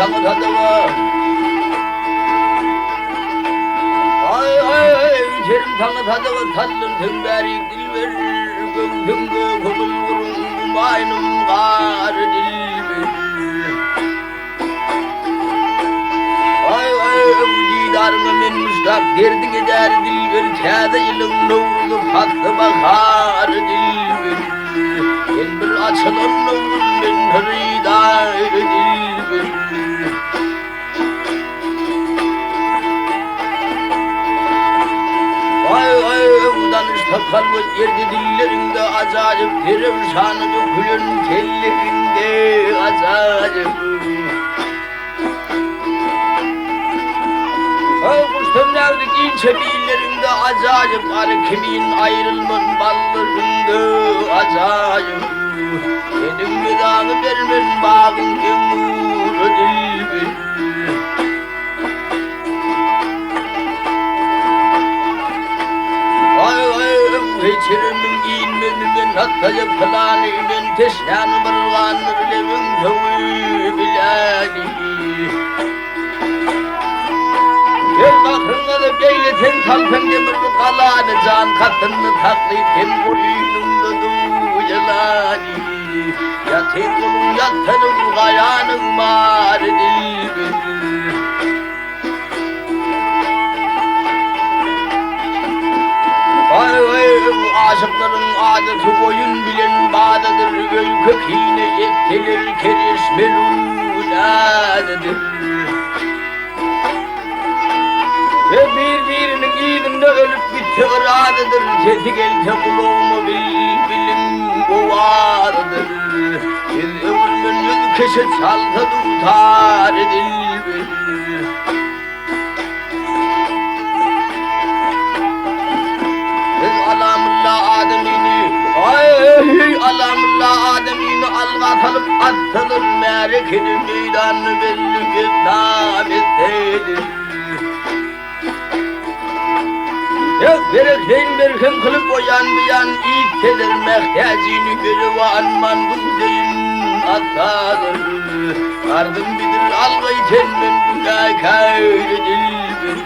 tanı tadı var. Ay ay içerim tanı tadı var. Tatlım tümberi dilber. Gömdüm kulum vurum aynım kar dilber. Ay ay ucidarına men müstak derdi gider dilber. Kâda yılın nurlu fatlı bakar dilber. En bir açılan nurun men hırıydar dilber. Ay ay udanışta kalmış yerde dillerinde acayip perişanı dökülün tellerinde acayip. Ay kuştemlerdeki ilçe billerinde acayip arı kemiğin ayrılman ballarında acayip. Senin gıdanı vermen bağın gemur dilber. Geçirimin giyinmenimin hatta yapılanı ben teşnanı bırganı bilemin tavı bilani. Gel kahrına da beyleten talpen demir bu kalanı can katını takliten boynumda du yalani. Yatın kulun yatırım kayanın mağarı dilber. Ay ay aşıkların adeti boyun bilen bağdadır. Göl köküne yettelir keriş melunadedir. Ve birbirinin iyiliğinde ölüp bitti ıradedir. Tetik elde kuluğumu bilin kovardır. Biz ömrümün yüzkeşi çaldı tutar edilbir. Alamullah ademini, ay alamullah ademini algatılıp atılır merekinin meydanı belli kitap ettidir. Ya berekten berkem kılıp oyan biyan ittedir mehtacini görüp anman buğdayın atadır. Ardım bilir algayten ben buna kayredilbir.